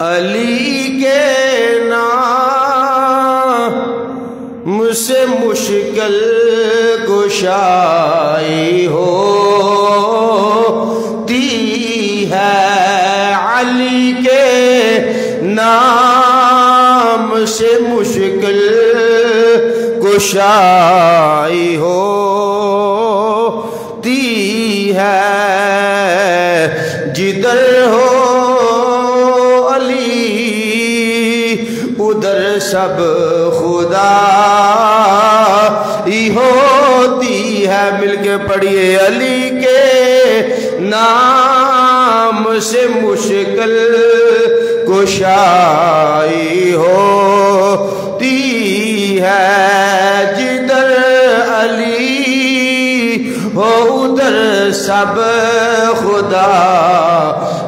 علی کے نام سے مشکل کشائی ہوتی ہے، علی کے نام سے مشکل کشائی ہوتی ہے، جدھر ہو علی ادھر سب خدا ہی ہوتی ہے۔ مل کے پڑھیے، علی کے نام سے مشکل کشائی ہوتی ہے، جدھر علی ہو ادھر سب خدا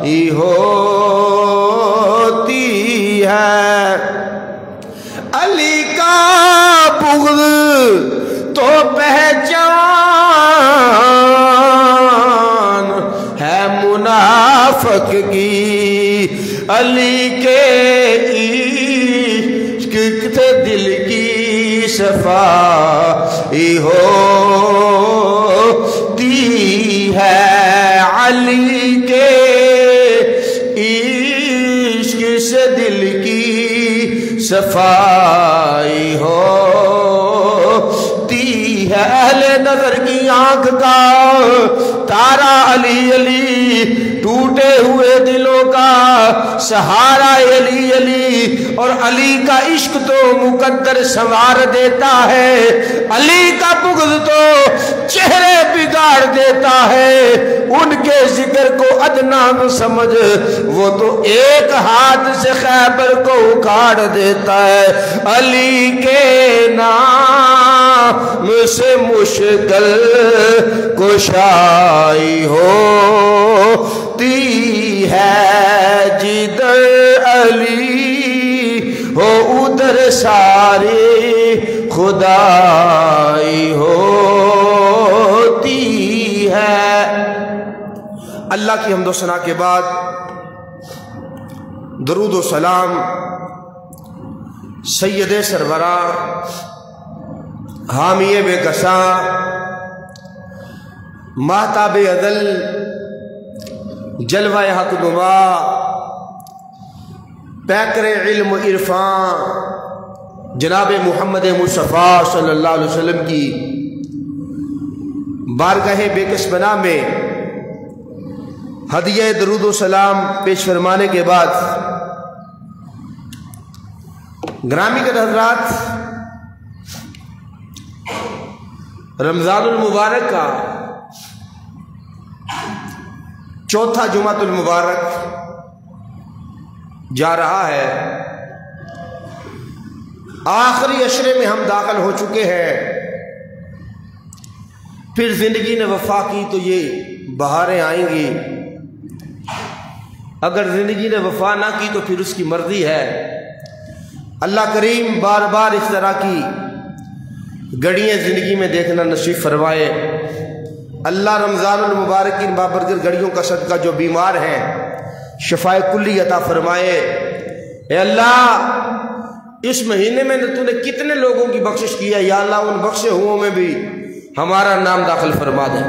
ہی ہوتی ہے۔ علی کا بغض تو پہچان ہے منافق کی، علی کے عشق سے دل کی صفائی ہوتی ہے، علی کے عشق سے دل کی صفائی ہوتی ہے۔ اہل نظر کی آنکھ کا تارا علی، علی ٹوٹے ہوئے دلوں کا سہارا علی، علی اور علی کا عشق تو مقدر سنوار دیتا ہے، علی کا بغض تو چہرے بگاڑ دیتا ہے، ان کے ذکر کو ادنا نہ سمجھ، وہ تو ایک ہاتھ سے خیبر کو اکھاڑ دیتا ہے۔ علی کے نام سے مشکل کشائی ہوتی ہے، جدھر علی ہو ادھر سارے خدائی ہوتی ہے۔ اللہ کی حمد و ثنا کے بعد درود و سلام سید سرورہ حامی بے کساں ماہتاب ازل جلوہ حق نما پیکر علم و عرفان جناب محمد مصطفیٰ صلی اللہ علیہ وسلم کی بارگاہ بے کس بنا میں ہدیہ درود و سلام پیش فرمانے کے بعد گرامی کے حضرات، رمضان المبارک کا چوتھا جمعۃ المبارک جا رہا ہے، آخری عشرے میں ہم داخل ہو چکے ہیں، پھر زندگی نے وفا کی تو یہ بہاریں آئیں گی، اگر زندگی نے وفا نہ کی تو پھر اس کی مرضی ہے۔ اللہ کریم بار بار اس طرح کی گھڑیاں زندگی میں دیکھنا نصیب فرمائے۔ اللہ رمضان المبارک کی بابرکت گھڑیوں کا صدقہ جو بیمار ہیں شفائے کلی عطا فرمائے۔ اے اللہ، اس مہینے میں تو نے کتنے لوگوں کی بخشش کی ہے، یا اللہ ان بخشے ہوں میں بھی ہمارا نام داخل فرما دے۔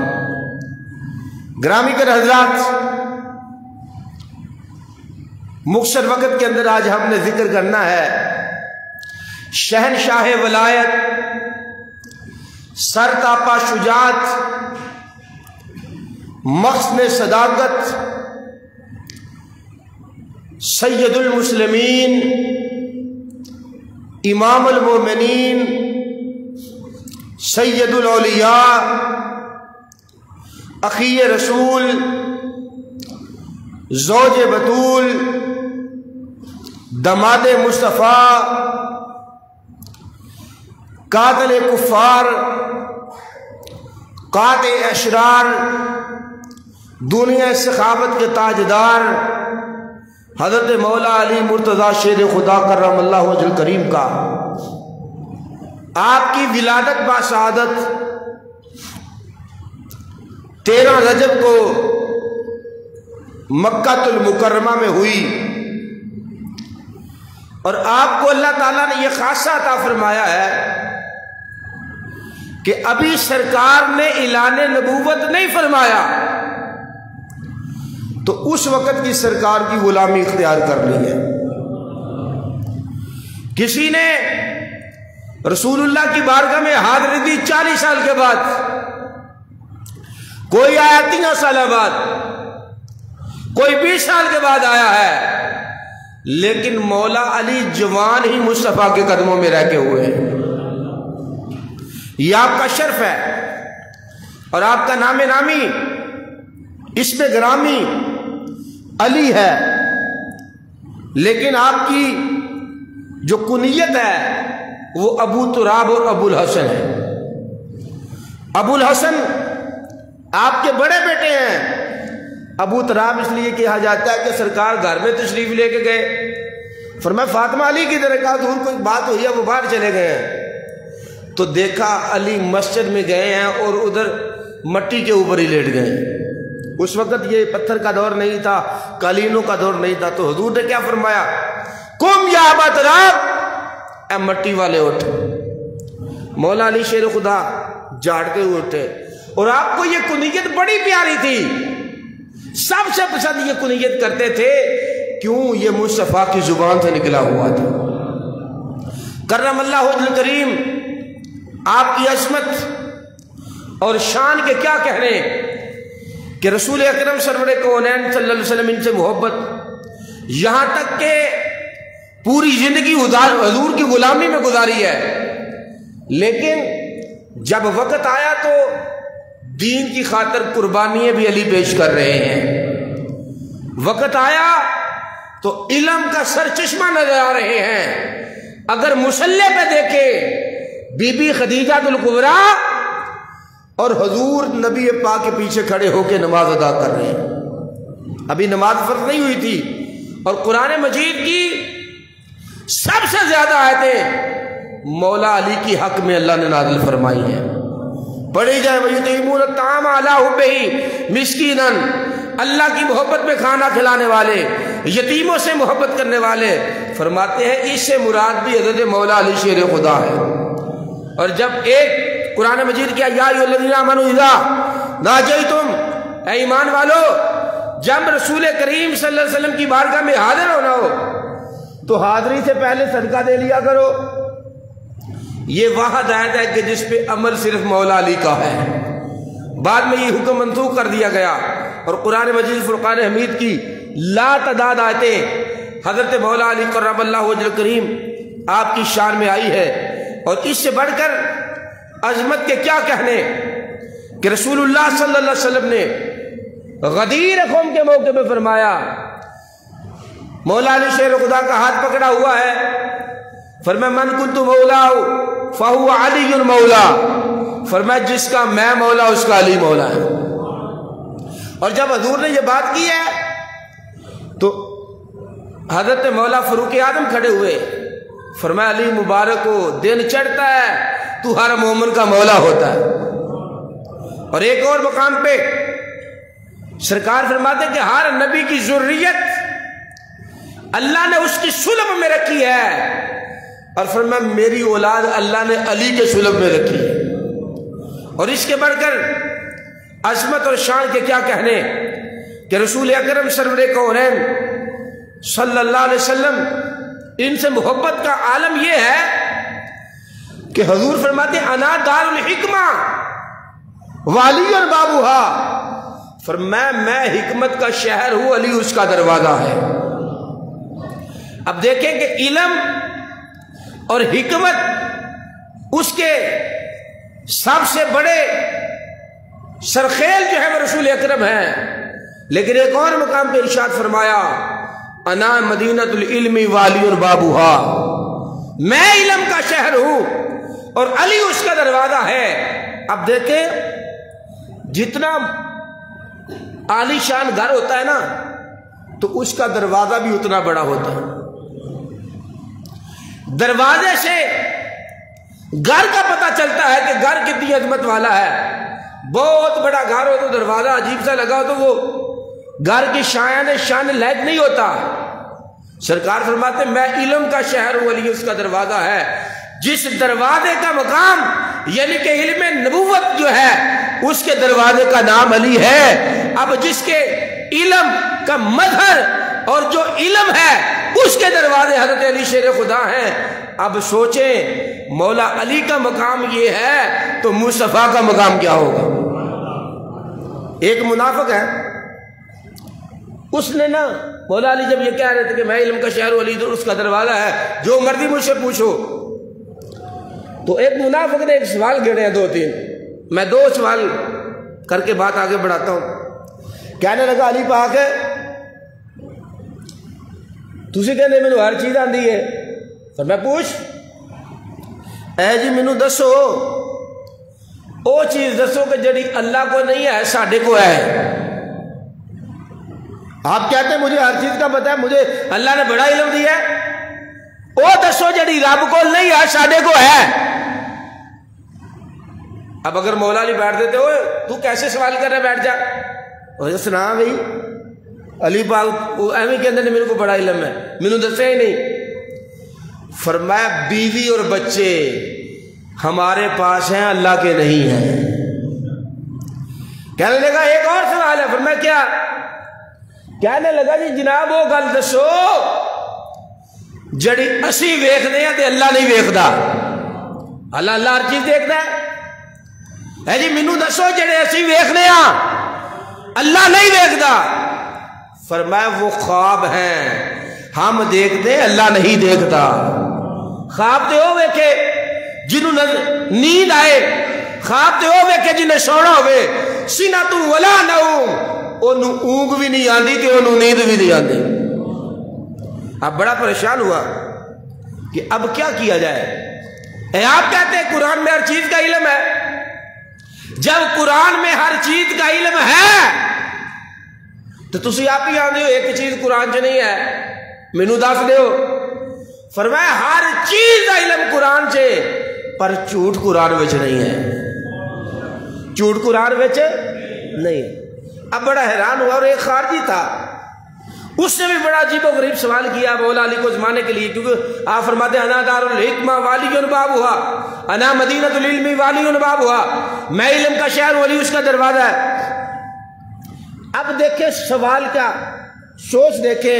گرامی کے حضرات، مختصر وقت کے اندر آج ہم نے ذکر کرنا ہے شہنشاہ ولایت، سر تاپا شجاعت، مخزن صداقت، سید المسلمین، امام المومنین، سید الاولیاء، اخی رسول، زوج بطول، دماد مصطفیٰ، قاتل کفار، قاطع اشرار، دنیا سخاوت کے تاجدار حضرت مولا علی مرتضیٰ شیر خدا کرم اللہ وجہ الکریم کا آپ کی ولادت باسعادت 13 رجب کو مکہ المکرمہ میں ہوئی، اور آپ کو اللہ تعالیٰ نے یہ خاصہ عطا فرمایا ہے کہ ابھی سرکار نے اعلان نبوت نہیں فرمایا تو اس وقت کی سرکار کی غلامی اختیار کر لی ہے۔ کسی نے رسول اللہ کی بارگاہ میں حاضری دی 40 سال کے بعد، کوئی آیا 3 سال بعد، کوئی 20 سال کے بعد آیا ہے، لیکن مولا علی جوان ہی مصطفیٰ کے قدموں میں رہ کے ہوئے ہیں۔ یہ آپ کا شرف ہے اور آپ کا نام نامی، اسم گرامی علی ہے، لیکن آپ کی جو کنیت ہے وہ ابو تراب اور ابو الحسن ہے۔ ابو الحسن آپ کے بڑے بیٹے ہیں، ابو تراب اس لیے کہا جاتا ہے کہ سرکار گھر میں تشریف لے کے گئے، فرمایا فاطمہ علی کی درگاہ دور کوئی بات ہوئی ہے، وہ باہر چلے گئے ہیں، تو دیکھا علی مسجد میں گئے ہیں اور ادھر مٹی کے اوپر ہی لیٹ گئے۔ اس وقت یہ پتھر کا دور نہیں تھا، قالینوں کا دور نہیں تھا، تو حضور نے کیا فرمایا، قم یا ابا تراب، اے مٹی والے اٹھ۔ مولا علی شیر خدا جھاڑتے ہوئے اٹھے، اور آپ کو یہ کنیت بڑی پیاری تھی، سب سے پسند یہ کنیت کرتے تھے، کیوں؟ یہ مصطفیٰ کی زبان سے نکلا ہوا تھا۔ کرم اللہ وجہ کریم، آپ کی عظمت اور شان کے کیا کہنے کہ رسول اکرم سرور کونین صلی اللہ علیہ وسلم ان سے محبت، یہاں تک کہ پوری زندگی حضور کی غلامی میں گزاری ہے، لیکن جب وقت آیا تو دین کی خاطر قربانیاں بھی علی پیش کر رہے ہیں۔ وقت آیا تو علم کا سرچشمہ نظر آ رہے ہیں۔ اگر مصلی پہ دیکھے بی بی خدیجہ الکبریٰ اور حضور نبی پاک کے پیچھے کھڑے ہو کے نماز ادا کر رہے ہیں، ابھی نماز فرض نہیں ہوئی تھی، اور قرآن مجید کی سب سے زیادہ آیتیں مولا علی کی حق میں اللہ نے نازل فرمائی ہیں۔ پڑھی جائے وَيُطْعِمُونَ الطَّعَامَ عَلَىٰ حُبِّهِ مِسْكِينًا، اللہ کی محبت میں کھانا کھلانے والے، یتیموں سے محبت کرنے والے، فرماتے ہیں اس سے مراد بھی حضرت مولا علی شیر خدا ہے۔ اور جب ایک قرآن مجید کیا یا ایھا الذین آمنوا اذا ناجیتم، اے ایمان والو جب رسول کریم صلی اللہ علیہ وسلم کی بارگاہ میں حاضر ہونا ہو تو حاضری سے پہلے صدقہ دے لیا کرو۔ یہ واحد آیت ہے کہ جس پہ عمل صرف مولا علی کا ہے۔ بعد میں یہ حکم منسوخ کر دیا گیا، اور قرآن مجید فرقان حمید کی لا تعداد آیتیں حضرت مولا علی کرم اللہ وجہ کریم آپ کی شان میں آئی ہے۔ اور اس سے بڑھ کر عظمت کے کیا کہنے کہ رسول اللہ صلی اللہ علیہ وسلم نے غدیر قوم کے موقع پہ فرمایا، مولا علی شیر خدا کا ہاتھ پکڑا ہوا ہے، فرمایا من کنت مولا فہو علی مولا، فرمایا جس کا میں مولا اس کا علی مولا ہے۔ اور جب حضور نے یہ بات کی ہے تو حضرت مولا فاروق اعظم کھڑے ہوئے، فرمایا علی مبارک کو دن چڑھتا ہے تو ہر مومن کا مولا ہوتا ہے۔ اور ایک اور مقام پہ سرکار فرماتے ہیں کہ ہر نبی کی ذریت اللہ نے اس کی سلب میں رکھی ہے، اور فرمایا میری اولاد اللہ نے علی کے سلب میں رکھی ہے۔ اور اس کے بڑھ کر عظمت اور شان کے کیا کہنے کہ رسول اکرم سرور کونین صلی اللہ علیہ وسلم ان سے محبت کا عالم یہ ہے کہ حضور فرماتے ہیں انا دار الحکمہ والی بابوہا، فرمایا میں حکمت کا شہر ہوں، علی اس کا دروازہ ہے۔ اب دیکھیں کہ علم اور حکمت اس کے سب سے بڑے سرخیل جو ہے وہ رسول اکرم ہیں، لیکن ایک اور مقام پہ ارشاد فرمایا انا مدینۃ العلم والی بابوہا، میں علم کا شہر ہوں اور علی اس کا دروازہ ہے۔ اب دیکھیں جتنا عالی شان گھر ہوتا ہے نا تو اس کا دروازہ بھی اتنا بڑا ہوتا ہے۔ دروازے سے گھر کا پتہ چلتا ہے کہ گھر کتنی عظمت والا ہے۔ بہت بڑا گھر ہو تو دروازہ عجیب سا لگا ہو تو وہ گھر کی شان لائق نہیں ہوتا۔ سرکار فرماتے میں علم کا شہر ہوں، علی اس کا دروازہ ہے۔ جس دروازے کا مقام یعنی کہ علم نبوت جو ہے اس کے دروازے کا نام علی ہے۔ اب جس کے علم کا مظہر اور جو علم ہے اس کے دروازے حضرت علی شیر خدا ہیں۔ اب سوچیں مولا علی کا مقام یہ ہے تو مصطفیٰ کا مقام کیا ہوگا؟ ایک منافق ہے، اس نے نا مولا علی جب یہ کہہ رہے تھے کہ میں علم کا شہر ہوں، علی تو اس کا دروازہ ہے، جو مرضی مجھ سے پوچھو، تو ایک منافق نے ایک سوال گھڑے ہیں 2-3، میں 2 سوال کر کے بات آگے بڑھاتا ہوں۔ کہنے لگا علی پاک ہے تسی کہنے مینوں ہر چیز آندی ہے، پر میں پوچھ اے جی مینوں دسو او چیز دسو کہ جڑی اللہ کو نہیں ہے ساڈے کو ہے۔ آپ کہتے ہیں مجھے ہر چیز کا پتہ ہے، مجھے اللہ نے بڑا علم دیا ہے، او دسو جڑی رب کو نہیں ہے ساڈے کو ہے۔ اب اگر مولا علی بیٹھ دیتے ہو تو کیسے سوال کر رہے بیٹھ جا، اور سنا بھائی علی پاک ایویں کہ اندر میرے کو بڑا علم ہے، مینوں دسیا ہی نہیں۔ فرمایا بیوی اور بچے ہمارے پاس ہیں، اللہ کے نہیں ہیں۔ کہنے لگا ایک اور سوال ہے، فرمایا کیا؟ کہنے لگا جی جناب وہ گل دسو جڑی اسی ویکھدے ہیں تے اللہ نہیں ویکھدا۔ اللہ ہر چیز دیکھدا ہے جی، مینوں دسو جڑے اسی ویکھنے ہاں اللہ نہیں ویکھدا۔ فرمایا وہ خواب ہیں، ہم دیکھتے اللہ نہیں دیکھتا۔ خواب تے ہو ویکھے جنوں نیند آئے، خواب تے ہو ویکھے جنہیں سونا ہوئے، سینۃ ولا نوم، انہوں اونگ بھی نہیں آندی تے انہوں نیند بھی نہیں آندی۔ اب بڑا پریشان ہوا کہ اب کیا کیا جائے۔ آپ کہتے ہیں قرآن میں ہر چیز کا علم ہے، جب قرآن میں ہر چیز کا علم ہے تو تسی آپ ہی آندے ہو ایک چیز قرآن چ نہیں ہے، مینوں دس دیو۔ فرمایا ہر چیز کا علم قرآن چ پر جھوٹ قرآن وچ نہیں ہے، جھوٹ قرآن وچ نہیں ہے۔ اب بڑا حیران ہوا، اور ایک خارجی تھا، اس نے بھی بڑا عجیب و غریب سوال کیا مولا علی کو زمانے کے لیے، کیونکہ آپ فرماتے ہیں انا دار الحکمہ والی بابھا، انا مدینۃ العلم والی بابھا، میں علم کا شہر ہوں، علی اس کا دروازہ ہے۔ اب دیکھیں سوال کا سوچ دیکھیں،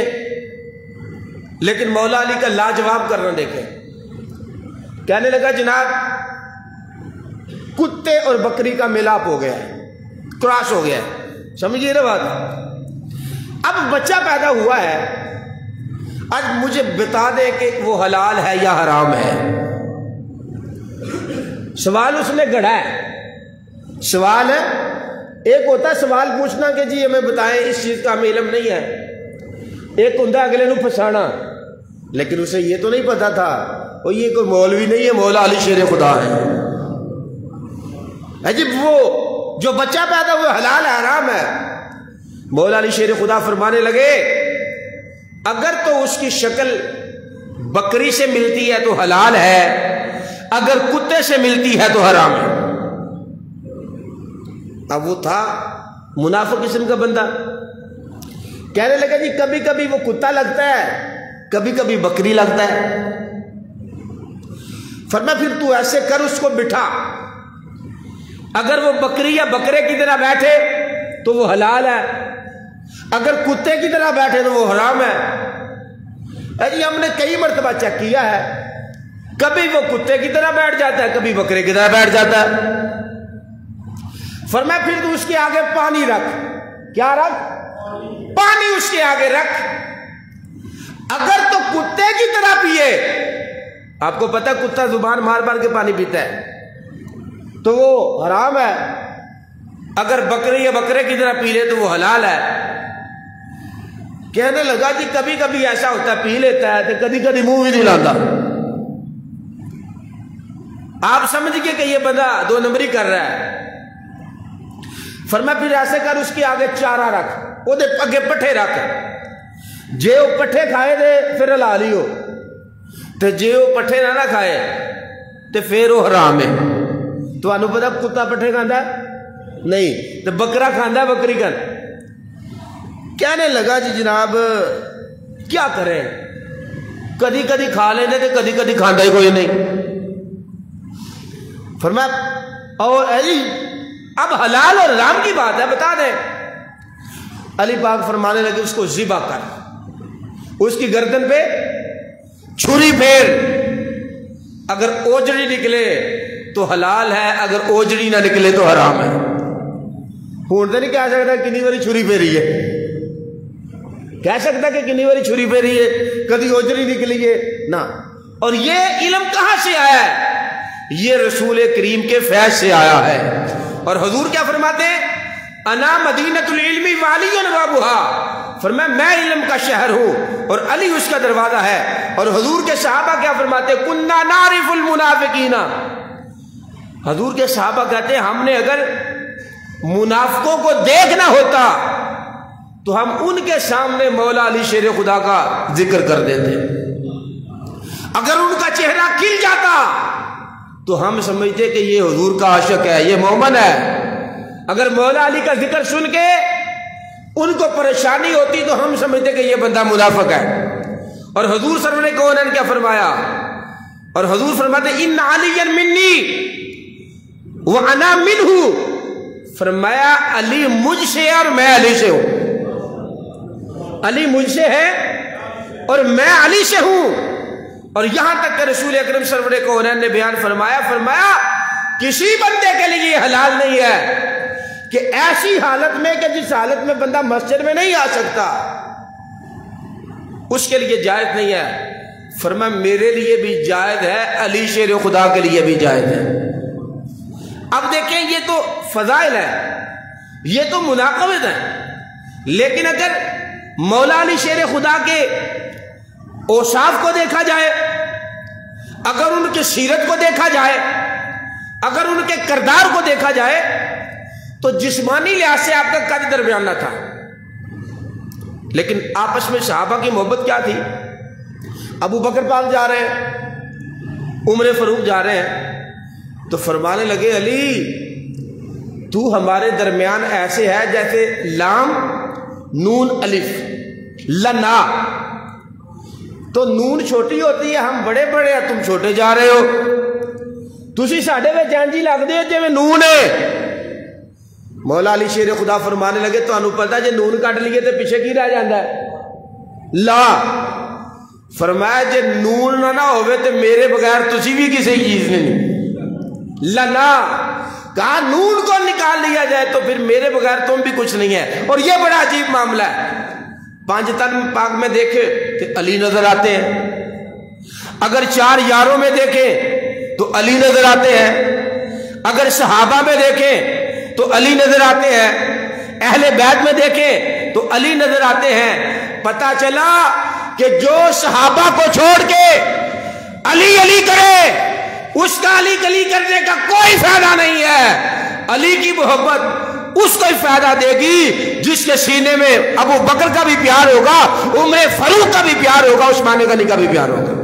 لیکن مولا علی کا لاجواب کرنا دیکھیں۔ کہنے لگا جناب کتے اور بکری کا ملاپ ہو گیا ہے، کراس ہو گیا ہے، سمجھیے نا بات۔ اب بچہ پیدا ہوا ہے، آج مجھے بتا دے کہ وہ حلال ہے یا حرام ہے۔ سوال اس نے گڑھا ہے، سوال ہے، ایک ہوتا ہے سوال پوچھنا کہ جی ہمیں بتائیں اس چیز کا ہمیں علم نہیں ہے، ایک ہوتا ہے اگلے نو پھسانا، لیکن اسے یہ تو نہیں پتا تھا وہ یہ کوئی مولوی نہیں ہے، مولا علی شیر خدا ہے جی، وہ جو بچہ پیدا ہوا حلال ہے حرام ہے۔ مولا علی شیر خدا فرمانے لگے اگر تو اس کی شکل بکری سے ملتی ہے تو حلال ہے، اگر کتے سے ملتی ہے تو حرام ہے۔ اب وہ تھا منافق قسم کا بندہ، کہنے لگا جی کبھی کبھی وہ کتا لگتا ہے، کبھی کبھی بکری لگتا ہے۔ فرمایا پھر تو ایسے کر، اس کو بٹھا، اگر وہ بکری یا بکرے کی طرح بیٹھے تو وہ حلال ہے، اگر کتے کی طرح بیٹھے تو وہ حرام ہے۔ جی ہم نے کئی مرتبہ چیک کیا ہے، کبھی وہ کتے کی طرح بیٹھ جاتا ہے، کبھی بکرے کی طرح بیٹھ جاتا ہے۔ فرمایا پھر تو اس کے آگے پانی رکھ، کیا رکھ؟ پانی اس کے آگے رکھ، اگر تو کتے کی طرح پیے، آپ کو پتہ کتا زبان مار مار کے پانی پیتا ہے تو وہ حرام ہے، اگر بکری یا بکرے کی طرح پی لے تو وہ حلال ہے۔ کہنے لگا جی کبھی کبھی ایسا ہوتا ہے پی لیتا ہے تو کبھی کبھی منہ بھی نہیں لاتا۔ آپ سمجھ گئے کہ یہ بندہ 2 نمبری کر رہا ہے۔ فرمایا پھر ایسے کر، اس کے آگے چارہ رکھ، وہ دے اگے پٹھے رکھ، جے وہ پٹھے کھائے دے پھر حلال ہی ہو، تو جے وہ پٹھے نہ کھائے تو پھر وہ حرام ہے۔ تو انہوں پتا کتا پٹھے کھاندا نہیں تو بکرا کھاندا بکری کھاندا۔ کہنے لگا جی جناب کیا کریں, کدی کدی کھا لینے تھے, کدی کدی کھانا ہی کوئی نہیں. فرمایا اور علی اب حلال اور حرام کی بات ہے, بتا دیں. علی پاک فرمانے لگے اس کو ذبح کر, اس کی گردن پہ چھری پھیر, اگر اوجڑی نکلے تو حلال ہے, اگر اوجڑی نہ نکلے تو حرام ہے. ہوں تو نہیں کہہ سکتا کنی باری چھری پھیری ہے, کہہ سکتا کہ کنی باری چھری پھیری ہے, کدی اوجڑی نکلی ہے نا. اور یہ علم کہاں سے آیا ہے؟ یہ رسول کریم کے فیض سے آیا ہے. اور حضور کیا فرماتے ہیں؟ انا مدینۃ العلم وعلی بابها, فرمایا میں علم کا شہر ہوں اور علی اس کا دروازہ ہے. اور حضور کے صحابہ کیا فرماتے ہیں؟ کننا نعرف المنافقین, حضور کے صحابہ کہتے ہیں ہم نے اگر منافقوں کو دیکھنا ہوتا تو ہم ان کے سامنے مولا علی شیر خدا کا ذکر کر دیتے, اگر ان کا چہرہ کھل جاتا تو ہم سمجھتے کہ یہ حضور کا عاشق ہے, یہ مومن ہے. اگر مولا علی کا ذکر سن کے ان کو پریشانی ہوتی تو ہم سمجھتے کہ یہ بندہ منافق ہے. اور حضور سرور کونین کیا فرمایا؟ اور حضور فرماتے ان علی منی وانا منہ, فرمایا علی مجھ سے اور میں علی سے ہوں, علی مجھ سے ہے اور میں علی سے ہوں. اور یہاں تک کہ رسول اکرم سرور کونین نے بیان فرمایا, فرمایا کسی بندے کے لیے یہ حلال نہیں ہے کہ ایسی حالت میں کہ جس حالت میں بندہ مسجد میں نہیں آ سکتا, اس کے لیے جائز نہیں ہے. فرمایا میرے لیے بھی جائز ہے, علی شیر خدا کے لیے بھی جائز ہے. اب دیکھیں یہ تو فضائل ہے, یہ تو مناقبت ہے, لیکن اگر مولا علی شیر خدا کے اوصاف کو دیکھا جائے, اگر ان کی سیرت کو دیکھا جائے, اگر ان کے کردار کو دیکھا جائے تو جسمانی لحاظ سے آپ کا قد درمیان نہ تھا, لیکن آپس میں صحابہ کی محبت کیا تھی. ابو بکر پاک جا رہے ہیں, عمر فاروق جا رہے ہیں, تو فرمانے لگے علی تو ہمارے درمیان ایسے ہے جیسے لام نون الف لنا, تو نون چھوٹی ہوتی ہے, ہم بڑے بڑے ہیں, تم چھوٹے جا رہے ہو, تسی ساڈے وچ جانجی لگدے ہو جویں نون ہے. مولا علی شیر خدا فرمانے لگے تو انہوں پتہ جے نون کٹ لیے تو پیچھے کی رہ جاندہ ہے لا. فرمایا جے نون نہ ہوئے تو میرے بغیر تسی بھی کسی چیز نہیں. لنا کہا نون کو نکال لیا جائے تو پھر میرے بغیر تم بھی کچھ نہیں ہے. اور یہ بڑا عجیب معاملہ ہے, پانچ تن پاک میں دیکھے تو علی نظر آتے ہیں, اگر چار یاروں میں دیکھیں تو علی نظر آتے ہیں, اگر صحابہ میں دیکھیں تو علی نظر آتے ہیں, اہل بیت میں دیکھیں تو علی نظر آتے ہیں. پتہ چلا کہ جو صحابہ کو چھوڑ کے علی علی کرے اس کا علی گلی کرنے کا کوئی فائدہ نہیں ہے. علی کی محبت اس کو ہی فائدہ دے گی جس کے سینے میں ابو بکر کا بھی پیار ہوگا, عمر فاروق کا بھی پیار ہوگا, عثمان غنی کا بھی پیار ہوگا.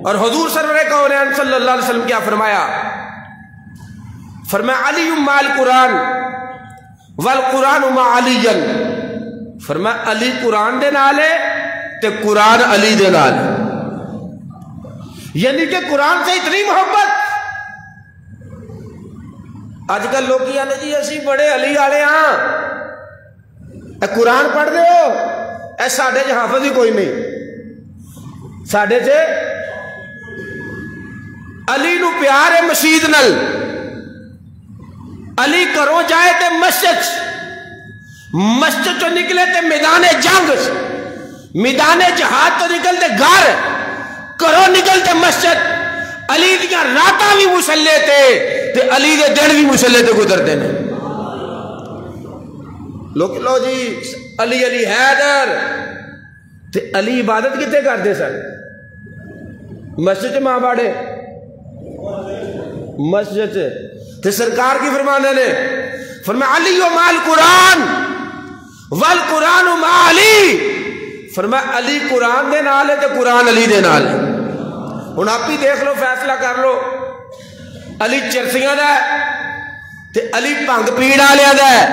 اور حضور سرور کونین صلی اللہ علیہ وسلم کیا فرمایا؟ فرمایا علی مع القرآن والقرآن مع علی. فرمایا علی قرآن دے نال ہے تے قرآن علی دے نال ہے, یعنی کہ قرآن سے اتنی محبت. آج کل لوگ کیا جی اسی بڑے علی والے ہاں, اے قرآن پڑھ دے ہو, اے ساڈے چ حافظ ہی کوئی نہیں, ساڈے سے علی نو پیار ہے مسجد نل, علی کرو جائے تے مسجد, مسجد تو نکلے تے میدان جنگ, میدان جہاد تو نکلتے گھر, کرو نکلتے مسجد. علی دیا راتاں بھی مسلے تے علی دے دن بھی مسلے تے گزرتے ہیں. لوگ لو جی علی علی حیدر, تے علی عبادت کتے کرتے سن؟ مسجد ماں باڑے مسجد سے. تے سرکار کی فرمانے نے فرمایا علی و مع القرآن والقرآن مع علی. فرمایا علی قرآن دے نال ہے تے قرآن علی دے نال ہے. ہن آپ ہی دیکھ لو، فیصلہ کر لو، علی چرسیاں دا ہے تے علی بھنگ پیڑ والے دا ہے،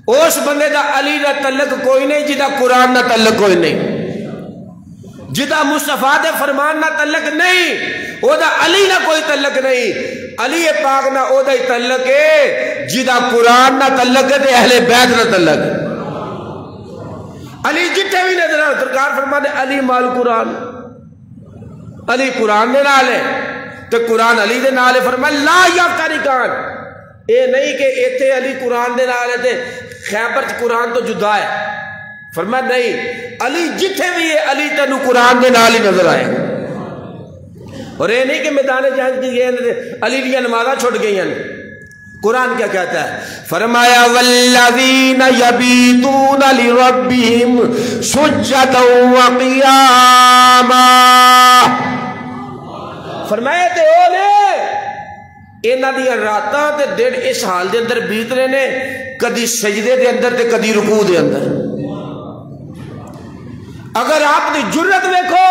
اس بندے دا علی دا تعلق کوئی نہیں جدا قرآن نہ تعلق کوئی نہیں، جدا مصطفیٰ دے فرمان نہ تعلق نہیں، او دا علی نہ کوئی تعلق نہیں، علی پاک نہ او دا ہی تعلق ہے جدا قرآن نہ تعلق ہے تے اہل بیت نہ تعلق ہے۔ علی جتنے بھی نظر آ سرکار فرماتے علی مال قرآن، علی قرآن دے نال ہے تے قرآن علی دے نال ہے، فرمایا لا یفترقان، اے نہیں کہ ایتھے علی قرآن دے نال ہے تے خیبر قرآن تو جدا ہے، فرمایا نہیں، علی جتھے بھی ہے علی تینوں قرآن دے نال ہی نظر آئے، اور یہ نہیں کہ میدان جنگ کی گئے علی دیا نمازاں چھوڑ گئی ہیں۔ قرآن کیا کہتا ہے؟ فرمایا والذین یبیتون لربہم سجدا وقیاما، فرمایا تے او نے انہاں دیاں راتاں تے دن اس حال دے اندر بیت رہے نے، کدی سجدے دے اندر تے کدی رکوع دے اندر۔ اگر آپ نے جرت دیکھو،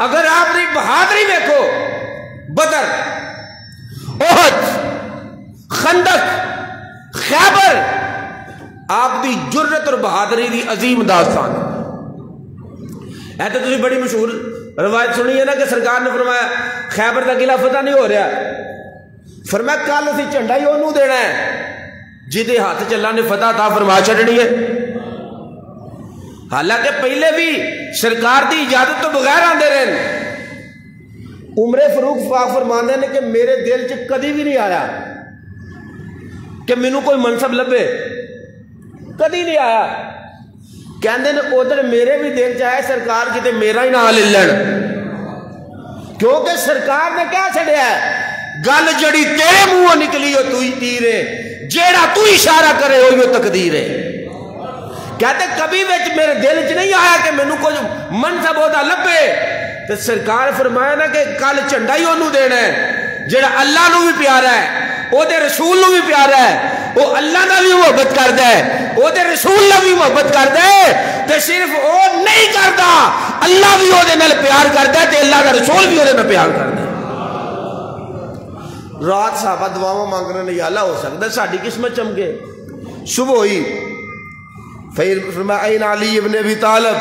اگر آپ نے بہادری دیکھو، بدر، احد، خندق، خیبر، آپ دی جرت اور بہادری دی عظیم داستان ہے۔ تو تسی بڑی مشہور روایت سنی ہے نا کہ سرکار نے فرمایا خیبر دا قلعہ فتح نہیں ہو رہا، فرمایا کل اسی جھنڈا ہی انہوں دینا ہے جہدے ہاتھ چ اللہ نے فتح عطا فرما چھڈنی ہے۔ حالانکہ پہلے بھی سرکار دی اجازت تو بغیر آندے رہے، عمر فاروق پاک فرماندے نے کہ میرے دل چ کدی بھی نہیں آیا کہ مینوں کوئی منصب لبے، کدی نہیں آیا، کہندے نے ادھر میرے بھی دل چ آیا سرکار کتے میرا ہی نام لے لین، کیونکہ سرکار نے کیا چھڑیا ہے گل جڑی تیرے منہوں نکلی ہو تو ہی تیر ہے، جیڑا تو اشارہ کرے ہو یہ تقدیر ہے۔ کہتے کبھی وچ میرے دل چ نہیں آیا کہ مینوں کوئی منصب عہدہ لبے، تو سرکار فرمایا نا کہ کل جھنڈا ہی انہوں دینا ہے جڑا اللہ نو بھی پیارا ہے، او دے رسول نو بھی پیارا ہے، وہ اللہ نہ بھی محبت کردا ہے، وہ دے رسول نہ بھی محبت کردا ہے، تے صرف او نہیں کردا اللہ بھی او دے نال پیار کردا ہے تے اللہ دا رسول بھی او دے نال پیار کردا ہے۔ رات صحابہ دعاواں مانگنے نے یا اللہ ہو سکتا ہے ساڈی قسمت چمکے، صبح ہوئی پھر فرمایا این علی ابن ابی طالب،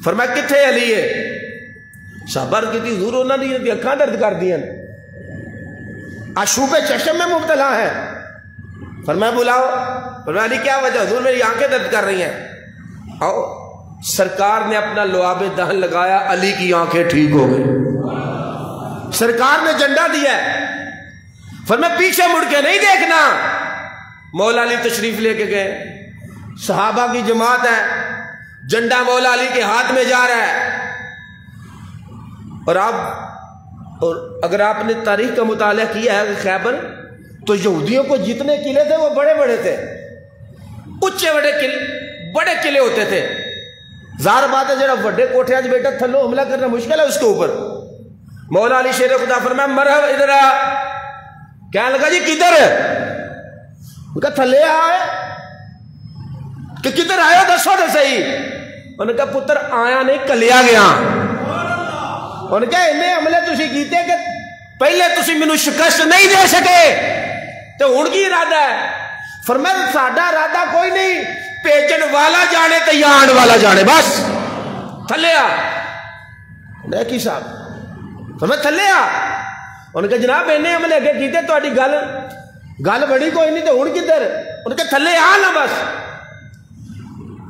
فرمایا کتھے علی ہے؟ صحابہ کہتی حضور انہاں دی اکھاں درد کر دیا، آشوب چشم میں مبتلا ہے، فرمایا بلاؤ، فرمایا علی کیا وجہ؟ حضور میری آنکھیں درد کر رہی ہیں، آؤ۔ سرکار نے اپنا لعاب دہن لگایا، علی کی آنکھیں ٹھیک ہو گئی، سرکار نے جھنڈا دیا ہے، فرمایا پیچھے مڑ کے نہیں دیکھنا۔ مولا علی تشریف لے کے گئے، صحابہ کی جماعت ہے، جھنڈا مولا علی کے ہاتھ میں جا رہا ہے، اور اگر آپ نے تاریخ کا مطالعہ کیا ہے خیبر تو یہودیوں کو جتنے قلعے تھے وہ بڑے بڑے تھے، اچھے بڑے قلعے ہوتے تھے، ظاہر بات ہے جڑا بڑے کوٹھے آج بیٹا تھلو حملہ کرنا مشکل ہے اس کے اوپر۔ مولا علی شیر خدا فرمایا مرحبا ادھر آ، کہنے لگا جی کدھر ہے؟ ان کا تھلے آئے کہ کدھر آئے ہو دسو تو صحیح، انہوں نے کہا پتر آیا نہیں کلیا گیا، انہوں نے کہا انہیں عملے تسی کیتے کہ پہلے تسی منو شکست نہیں دے سکے تو ہن کی ارادہ ہے؟ فرمایا ساڈا ارادہ کوئی نہیں، بھیجن والا جانے تے یا آن والا جانے، بس تھلے آ۔ نیکی صاحب فرمایا تھلے آ، انہوں نے کہا جناب انہیں عملے اگے کیتے تہاڈی گل بڑی کوئی نہیں تو ہن کدھر؟ انہوں نے کہا تھلے آ نا بس۔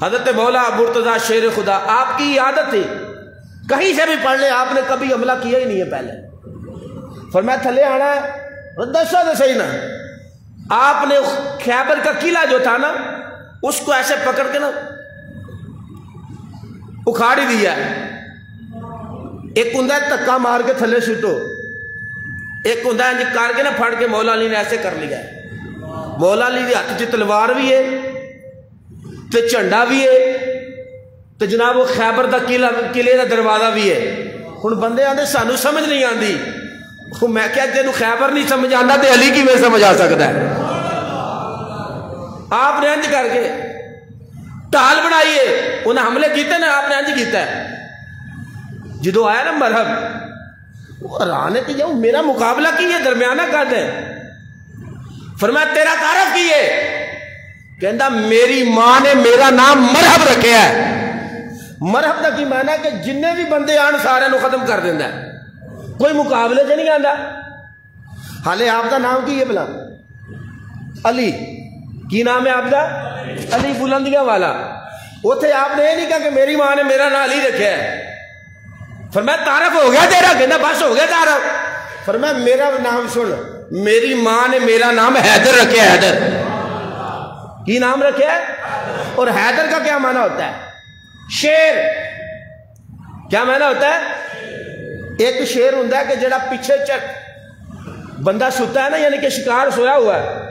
حضرت مولا مرتضیٰ شیر خدا آپ کی عادت تھی کہیں سے بھی پڑھ لیں، آپ نے کبھی حملہ کیا ہی نہیں ہے پہلے، فرمایا تھلے آنا ہے، دسو تو صحیح نا۔ آپ نے خیبر کا قلعہ جو تھا نا اس کو ایسے پکڑ کے نا اکھاڑ ہی دیا ہے، ایک ہوندا ہے دھکا مار کے تھلے سٹو، ایک ہوندا ہے کر کے نا پھڑ کے، مولا علی نے ایسے کر لیا ہے۔ مولا علی کے ہاتھ چ تلوار بھی ہے تے جھنڈا بھی ہے تے جناب وہ خیبر دا قلعے دا دروازہ بھی ہے۔ ہن بندے آندے سانو سمجھ نہیں آندی، میں کیا تینوں خیبر نہیں سمجھ آندا تے علی کی میں سمجھ آ سکتا ہے؟ آپ نے انج کر کے ٹال بنائیے، انہیں حملے کیتے نا آپ نے انج کیتا ہے، جدو آیا نا مرحب وہ رانے تے جاؤ میرا مقابلہ کیے درمیانہ کر دیں. فرمایا تیرا تعارف کیے؟ کہندا میری ماں نے میرا نام مرحب رکھیا ہے. مرحب دا کی معنی کہ جننے بھی بندے آن سارے نو ختم کر دیندا ہے, کوئی مقابلے سے نہیں آندا. حالے آپ دا نام کی ہے بلا؟ علی. کی نام ہے آپ دا؟ علی بلندیاں والا. اوتھے آپ نے یہ نہیں کہا کہ میری ماں نے میرا نام علی رکھا ہے. فرمایا تعارف ہو گیا تیرا؟ کہنا بس ہو گیا تعارف. فرمایا میرا نام سن, میری ماں نے میرا نام حیدر رکھا ہے. حیدر کی نام رکھا ہے؟ اور حیدر کا کیا معنی ہوتا ہے؟ شیر. کیا معنی ہوتا ہے؟ ایک شیر ہوتا ہے کہ جڑا پیچھے چک بندہ سوتا ہے نا, یعنی کہ شکار سویا ہوا ہے,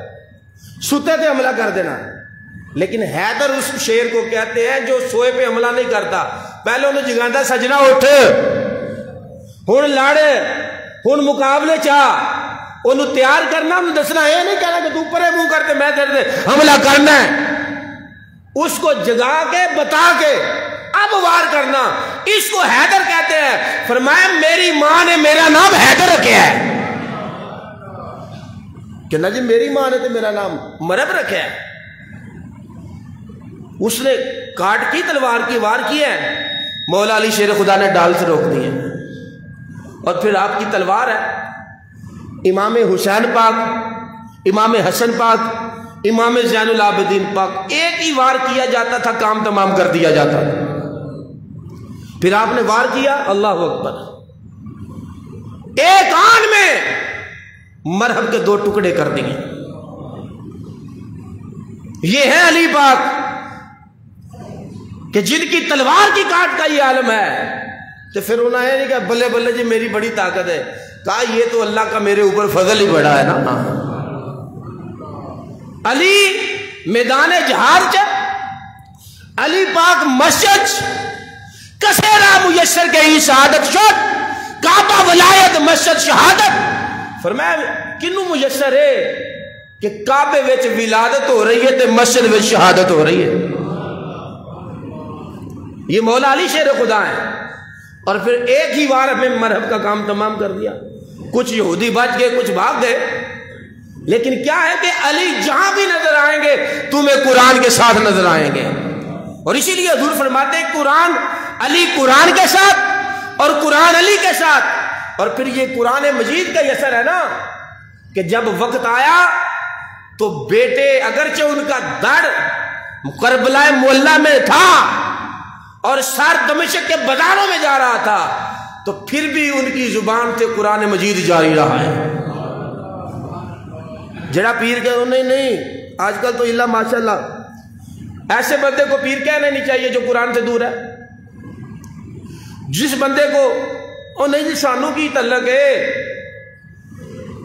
سوتے پہ حملہ کر دینا. لیکن حیدر اس شیر کو کہتے ہیں جو سوئے پہ حملہ نہیں کرتا. پہلے انہوں جگاندہ سجنا اٹھ, ہن لڑ, ہن مقابلے چاہ, انہوں تیار کرنا, انہوں دسنا ہے نہیں کہنا کہ تو پرے منہ کرتے میں تیرے حملہ کرنا ہے. اس کو جگا کے بتا کے اب وار کرنا, اس کو حیدر کہتے ہیں. فرمایا میری ماں نے میرا نام حیدر رکھا ہے. کہنا جی میری ماں نے تو میرا نام مرحب رکھا ہے. اس نے کاٹ کی تلوار کی وار کیا ہے, مولا علی شیر خدا نے ڈال سے روک دی ہے. اور پھر آپ کی تلوار ہے. امام حسین پاک, امام حسن پاک, امام زین العابدین پاک, ایک ہی وار کیا جاتا تھا, کام تمام کر دیا جاتا تھا. پھر آپ نے وار کیا, اللہ اکبر, ایک آن میں مرحب کے 2 ٹکڑے کر دیے. یہ ہے علی پاک کہ جن کی تلوار کی کاٹ کا یہ عالم ہے. تو پھر انہوں نے نہیں کہا بلے بلے جی میری بڑی طاقت ہے, کہا یہ تو اللہ کا میرے اوپر فضل ہی بڑا ہے نا. علی میدان جہاد چ, علی پاک مسجد کسیرا میسر کے ہی شہادت شد, کعبہ ولایت مسجد شہادت. فرمایا کنوں میسر ہے کہ کعبے وچ ولادت ہو رہی ہے تے مسجد وچ شہادت ہو رہی ہے. یہ مولا علی شیر خدا ہے. اور پھر ایک ہی بار میں مرحب کا کام تمام کر دیا. کچھ یہودی بچ گئے, کچھ بھاگ گئے, لیکن کیا ہے کہ علی جہاں بھی نظر آئیں گے تمہیں قرآن کے ساتھ نظر آئیں گے. اور اسی لیے حضور فرماتے ہیں قرآن علی قرآن کے ساتھ اور قرآن علی کے ساتھ. اور پھر یہ قرآن مجید کا یہ اثر ہے نا کہ جب وقت آیا تو بیٹے اگرچہ ان کا دڑ کربلا معلیٰ میں تھا اور سر دمشق کے بازاروں میں جا رہا تھا, تو پھر بھی ان کی زبان سے قرآن مجید جاری رہا ہے. جڑا پیر کہ نہیں آج کل تو اللہ ماشاءاللہ, ایسے بندے کو پیر کہنا نہیں چاہیے جو قرآن سے دور ہے. جس بندے کو او نہیں جی سانو کی تعلق ہے,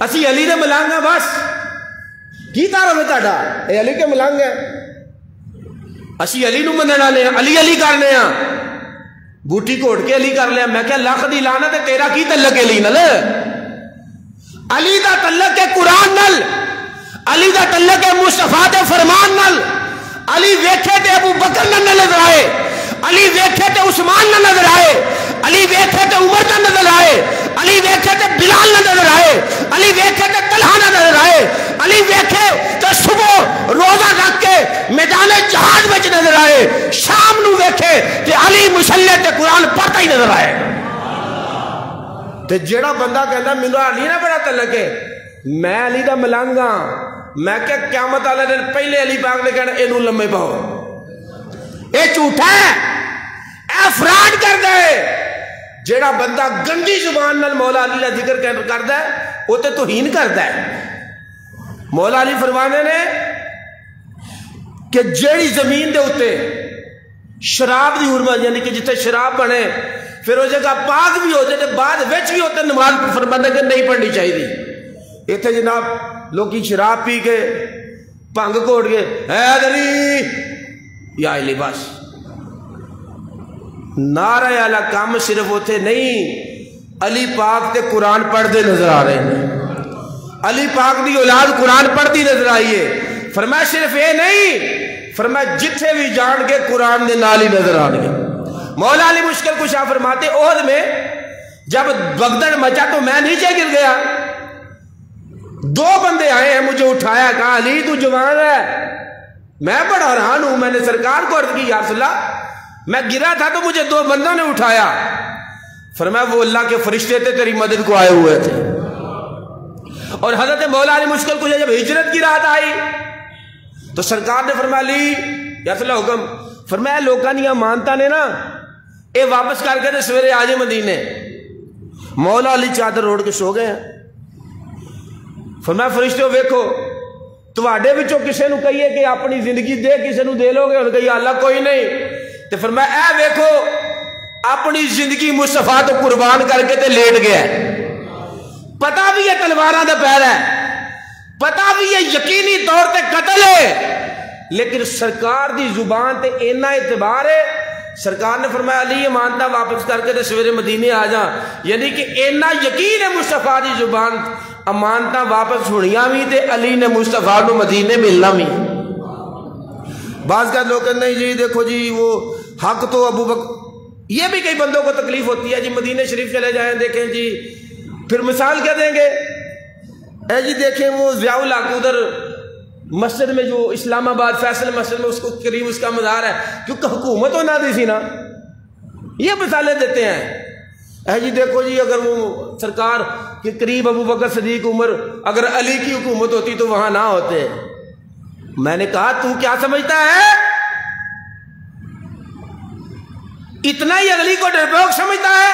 اسی علی دے ملنگ ہیں, بس کی تعارف ہے تہاڈا؟ اے علی کے ملنگ ہے, اسی علی نو منن والے ہیں, علی علی کرنے ہیں, بوٹی کوٹ کے علی کر لیا. میں کہ لاکھ دی لعنت ہے, تیرا کی تعلق ہے علی نال؟ علی دا تعلق ہے قرآن نال, علی دا تعلق ہے مصطفیٰ دے فرمان نال. علی ویکھے تے ابو بکر نہ نظر آئے, علی ویکھے تے عثمان نہ نظر آئے, علی ویکھے تے عمر نہ نظر آئے, علی ویکھے تے بلال نہ نظر آئے, علی ویکھے تے طلحہ نہ نظر آئے, علی ویکھے تے صبح روزہ رکھ کے میدان جہاد وچ نظر آئے, شام نو ویکھے تے علی مصلی تے قرآن پڑھتا ہی نظر آئے. تے جیڑا بندہ کہندا مینوں علی نہ بڑا تعلق ہے, میں علی دا ملنگ ہاں, میں کہ قیامت والے دن پہلے علی پاک نے کہنا اینوں لمے پاؤ, اے جھوٹا ہے, اے فراڈ کر دے. جیڑا بندہ گندی زبان نال مولا علی کا ذکر کردا ہے وہ تے توہین کردا ہے. مولا علی فرمانے نے کہ جیڑی زمین دے اوتے شراب دی حرمت, یعنی کہ جتنے شراب بنے پھر وہ جگہ پاک بھی ہوتے تے بعد وچ بھی ہوتے نماز فرمانے کہ نہیں پڑھنی چاہیے. ایتھے جناب لوگی شراب پی کے بھنگ گھوٹ کے حیدر علی یا علی, بس نعرہ اعلی کام صرف ہوتے نہیں, علی پاک تے قرآن پڑھ دے نظر آ رہے ہیں, علی پاک دی اولاد قرآن پڑھتی نظر آئی ہے. فرمایا صرف یہ نہیں, فرمایا جتھے بھی جان کے قرآن دے نال ہی نظر آن گے. مولا علی مشکل کشا فرماتے احد میں جب بغدڑ مچا تو میں نیچے گر گیا، 2 بندے آئے ہیں مجھے اٹھایا، کہا علی تو جوان ہے۔ میں بڑا حیران ہوں، میں نے سرکار کو عرض کی یا رسول اللہ میں گرا تھا تو مجھے 2 بندوں نے اٹھایا۔ فرمایا وہ اللہ کے فرشتے تھے، تیری مدد کو آئے ہوئے تھے۔ اور حضرت مولا علی مشکل کشا جب ہجرت کی رات آئی تو سرکار نے فرمایا علی یا رسول اللہ حکم، فرمایا لوکاں دیاں مانتا نے نا اے واپس کر کے سویرے آ جائے مدینے۔ مولا علی چادر اوڑھ کے سو گئے ہیں۔ فرمایا فرشتوں ویکھو تواڈے وچوں کسے نو کہیے کہ اپنی زندگی دے، کسے نو دے لو گے؟ انہوں نے کہا اللہ کوئی نہیں۔ تے فرمایا اے ویکھو اپنی زندگی مصطفیٰ تو قربان کر کے تے لیٹ گیا ہے، پتہ بھی یہ تلواراں دا پیر ہے، پتہ بھی یہ یقینی طور تے قتل ہے، لیکن سرکار دی زبان تے اینا اعتبار ہے، سرکار نے فرمایا علی یہ مانتا واپس کر کے تے سویرے مدینے آ جا، یعنی کہ اینا یقین ہے مصطفیٰ دی زبان امانتا واپس ہونیاں بھی تے علی نے مصطفیٰ نو مدینے ملنا بھی۔ بعض کا لوگ کہتے نہیں جی دیکھو جی وہ حق تو ابو بکر، یہ بھی کئی بندوں کو تکلیف ہوتی ہے جی مدینے شریف چلے جائیں، دیکھیں جی پھر مثال کیا دیں گے، اے جی دیکھیں وہ ضیاء الحق ادھر مسجد میں جو اسلام آباد فیصل مسجد میں اس کو قریب اس کا مزار ہے، کیونکہ حکومت ہونا دی سی نا، یہ مثالیں دیتے ہیں۔ اے جی دیکھو جی اگر وہ سرکار کے قریب ابو بکر صدیق عمر اگر علی کی حکومت ہوتی تو وہاں نہ ہوتے۔ میں نے کہا تو کیا سمجھتا ہے؟ اتنا ہی علی کو ڈرپوک سمجھتا ہے؟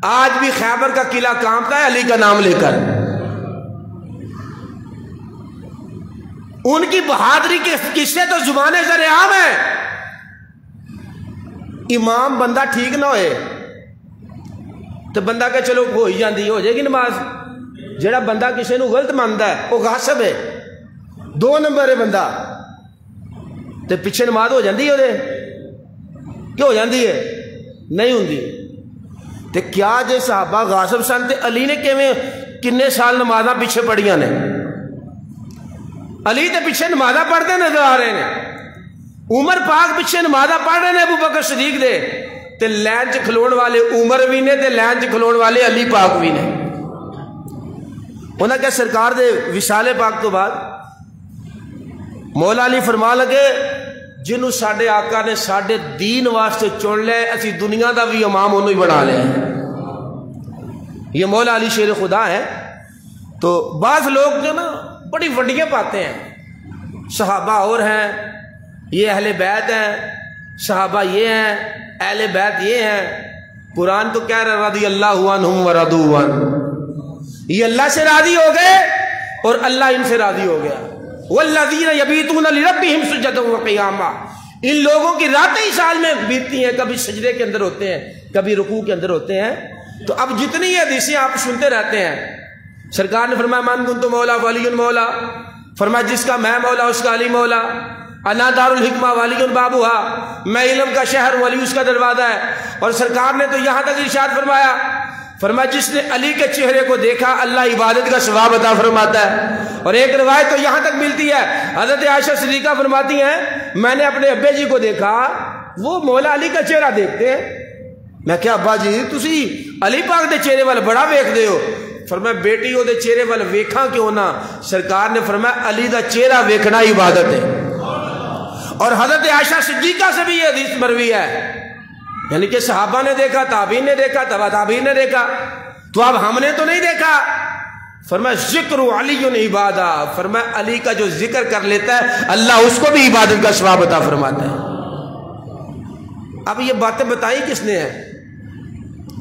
آج بھی خیبر کا قلعہ کانپتا ہے علی کا نام لے کر۔ ان کی بہادری کے قصے تو زبان زر عام ہیں۔ امام بندہ ٹھیک نہ ہوئے تو بندہ کہ چلو ہو ہی جاندی ہو جائے گی نماز، جڑا بندہ کسی نو غلط مانتا ہے وہ غاصب ہے، 2 نمبر ہے بندہ، تو پیچھے نماز ہو جاندی ہے کیوں ہو جاندی ہے؟ نہیں ہوندی۔ تو کیا جے صحابہ غاصب سن تے علی نے کنے سال نمازاں پیچھے پڑھیاں نے؟ علی تے پیچھے نمازاں پڑھتے نظر آ رہے ہیں، عمر پاک پیچھے نمازاں پڑھ رہے ہیں ابو بکر صدیق دے، تے لین چ کھلون والے عمر بھی نے تے لین چ کھلون والے علی پاک بھی نے۔ انہاں کہ سرکار دے وصال پاک تو بعد مولا علی فرما لگے جنہوں ساڈے آقا نے ساڈے دین واسطے چن لے اسی دنیا دا بھی امام انہوں ہی بنا لے۔ یہ مولا علی شیر خدا ہے۔ تو بعض لوگ جو نا بڑی وڈیاں پاتے ہیں، صحابہ اور ہیں، یہ اہل بیت ہیں، صحابہ یہ ہیں، اہل بیت یہ ہیں۔ قرآن تو کہہ رہا رضی اللہ عنہم ورضوا عنہ، یہ اللہ سے راضی ہو گئے اور اللہ ان سے راضی ہو گیا۔ والذین یبیتون لربہم سجدا وقیاما، ان لوگوں کی راتیں ہی سال میں بیتتی ہیں، کبھی سجدے کے اندر ہوتے ہیں کبھی رکوع کے اندر ہوتے ہیں۔ تو اب جتنی حدیثیں آپ سنتے رہتے ہیں، سرکار نے فرمایا من کنت مولا ولی مولا، فرمایا جس کا میں مولا اس کا علی مولا، انا دار الحکمہ ولی بابوہا، میں علم کا شہر ولی اس کا دروازہ ہے۔ اور سرکار نے تو یہاں تک ارشاد فرمایا، فرمایا جس نے علی کے چہرے کو دیکھا اللہ عبادت کا ثواب عطا فرماتا ہے۔ اور ایک روایت تو یہاں تک ملتی ہے، حضرت عائشہ صدیقہ فرماتی ہیں میں نے اپنے ابے جی کو دیکھا وہ مولا علی کا چہرہ دیکھتے ہیں۔ میں کہا ابا جی تسی علی پاک دے چہرے وال بڑا ویکھ دے ہو؟ فرمایا بیٹی وہ دے چہرے وال ویکھاں کیوں نہ، سرکار نے فرمایا علی دا چہرہ ویکھنا عبادت ہے۔ اور حضرت عائشہ صدیقہ سے بھی یہ حدیث مروی ہے، یعنی کہ صحابہ نے دیکھا، تابعین نے دیکھا، تبع تابعین نے دیکھا، تو اب ہم نے تو نہیں دیکھا۔ فرمایا ذکر علی عبادہ، فرمایا علی کا جو ذکر کر لیتا ہے اللہ اس کو بھی عبادت کا ثواب عطا فرماتا ہے۔ اب یہ باتیں بتائی کس نے ہیں؟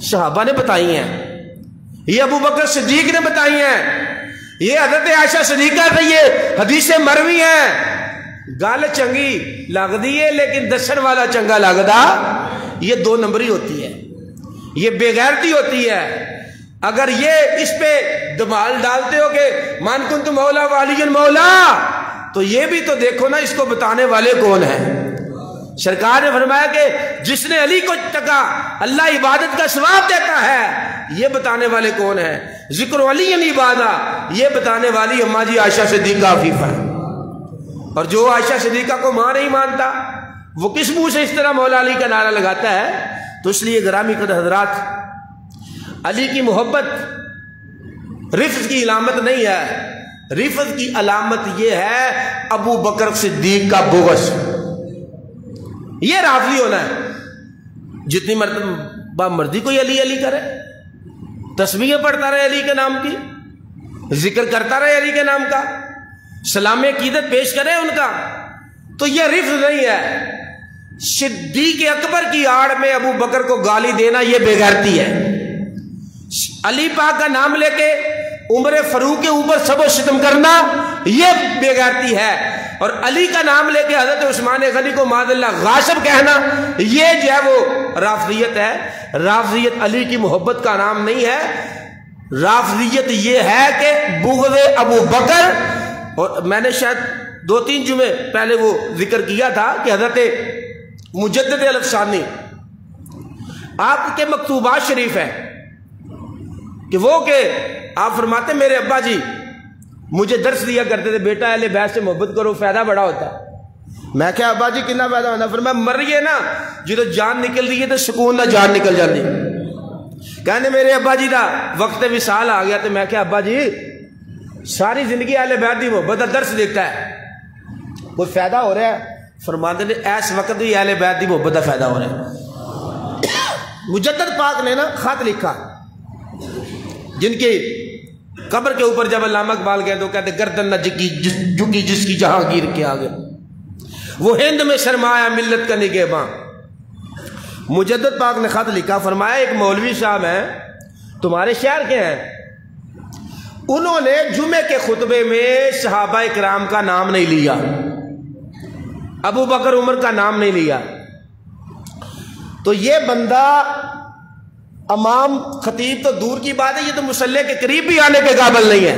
صحابہ نے بتائی ہیں، یہ ابو بکر صدیق نے بتائی ہیں، یہ حضرت عائشہ صدیقہ سے یہ حدیثیں مروی ہیں۔ گل چنگی لگ دی ہے لیکن دسن والا چنگا لگدا، یہ 2 نمبری ہوتی ہے، یہ بے غیرتی ہوتی ہے۔ اگر یہ اس پہ دمال ڈالتے ہو کہ من کنت مولا ولی مولا، تو یہ بھی تو دیکھو نا اس کو بتانے والے کون ہیں۔ سرکار نے فرمایا کہ جس نے علی کو تکا اللہ عبادت کا ثواب دیتا ہے، یہ بتانے والے کون ہیں؟ ذکر علی عبادہ، یہ بتانے والی اماں جی عائشہ صدیقہ عفیفہ ہے۔ اور جو عائشہ صدیقہ کو ماں نہیں مانتا وہ کس منہ سے اس طرح مولا علی کا نعرہ لگاتا ہے؟ تو اس لیے گرامی قدر حضرات، علی کی محبت رفض کی علامت نہیں ہے، رفض کی علامت یہ ہے ابو بکر صدیق کا بغض، یہ رافضی ہونا ہے۔ جتنی مرتبہ مرضی کوئی علی علی کرے، تسبیحیں پڑھتا رہے علی کے نام کی، ذکر کرتا رہے علی کے نام کا، سلام عقیدت پیش کرے ان کا، تو یہ رفض نہیں ہے۔ صدیق اکبر کی آڑ میں ابو بکر کو گالی دینا یہ بے غیرتی ہے۔ علی پاک کا نام لے کے عمر فاروق کے اوپر سب و ستم کرنا یہ بے غیرتی ہے، اور علی کا نام لے کے حضرت عثمان غنی کو معاذ اللہ غاصب کہنا یہ جو ہے وہ رافضیت ہے۔ رافضیت علی کی محبت کا نام نہیں ہے، رافضیت یہ ہے کہ بغض ابو بکر۔ اور میں نے شاید 2-3 جمعے پہلے وہ ذکر کیا تھا کہ حضرت مجدد الافسانی آپ کے مکتوبات شریف ہیں کہ آپ فرماتے میرے ابا جی مجھے درس دیا کرتے تھے، بیٹا اہل بیت سے محبت کرو فائدہ بڑا ہوتا ہے۔ میں کہا ابا جی کتنا فائدہ ہوتا ہے؟ فرمایا مر رہی ہے نا جدو جان نکل رہی ہے تو سکون نہ جان نکل جاتی۔ کہنے میرے ابا جی دا وقت وصال آ گیا، تو میں کہا ابا جی ساری زندگی اہل بیت دی محبت کا درس دیتا ہے، کوئی فائدہ ہو رہا ہے؟ فرماتے نے اس وقت بھی اہل بیت دی محبت کا فائدہ ہو رہا ہے۔ مجدد پاک نے نا خط لکھا، جن کی قبر کے اوپر جب علامہ اقبال گئے تو کہتے گردن نہ جھکی جس کی جہانگیر کے آگے، وہ ہند میں شرمایا ملت کا نگہباں۔ مجدد پاک نے خط لکھا، فرمایا ایک مولوی صاحب ہیں تمہارے شہر کے ہیں، انہوں نے جمعے کے خطبے میں صحابہ اکرام کا نام نہیں لیا، ابو بکر عمر کا نام نہیں لیا، تو یہ بندہ امام خطیب تو دور کی بات ہے، یہ تو مصلی کے قریب بھی آنے کے قابل نہیں ہے۔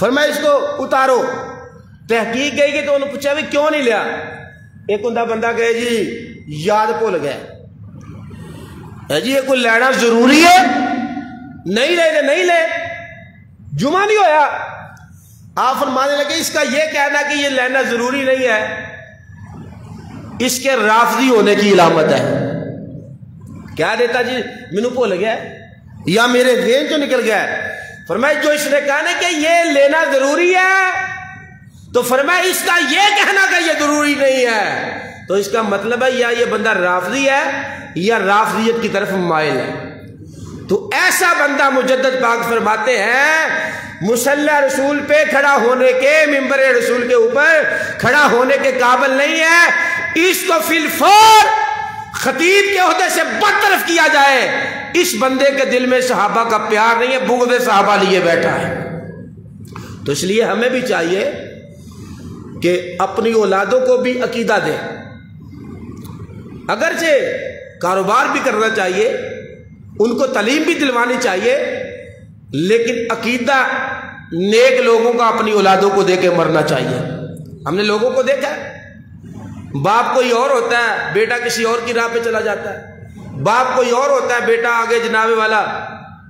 فرمایا اس کو اتارو۔ تحقیق گئی کہ تو انہوں نے پوچھا بھی کیوں نہیں لیا؟ ایک ہندہ بندہ کہے جی یاد بھول گئے، جی یہ کوئی لینا ضروری ہے؟ نہیں لے نہیں لے، جمعہ نہیں ہویا۔ آپ فرمانے لگے اس کا یہ کہنا کہ یہ لینا ضروری نہیں ہے اس کے رافضی ہونے کی علامت ہے۔ کیا دیتا جی مینو بھول گیا یا میرے ذہن جو نکل گیا؟ فرمایا جو اس نے کہا نا کہ یہ لینا ضروری ہے، تو فرمایا اس کا یہ کہنا کہ یہ ضروری نہیں ہے، تو اس کا مطلب ہے یا یہ بندہ رافضی ہے یا رافضیت کی طرف مائل ہے۔ تو ایسا بندہ مجدد پاک فرماتے ہیں مصلی رسول پہ کھڑا ہونے کے، ممبر رسول کے اوپر کھڑا ہونے کے قابل نہیں ہے، اس کو فی الفور خطیب کے عہدے سے برطرف کیا جائے۔ اس بندے کے دل میں صحابہ کا پیار نہیں ہے، بغض صحابہ لیے بیٹھا ہے۔ تو اس لیے ہمیں بھی چاہیے کہ اپنی اولادوں کو بھی عقیدہ دیں، اگرچہ کاروبار بھی کرنا چاہیے، ان کو تعلیم بھی دلوانی چاہیے، لیکن عقیدہ نیک لوگوں کا اپنی اولادوں کو دے کے مرنا چاہیے۔ ہم نے لوگوں کو دیکھا ہے، باپ کوئی اور ہوتا ہے، بیٹا کسی اور کی راہ پہ چلا جاتا ہے، باپ کوئی اور ہوتا ہے، بیٹا آگے جناب والا۔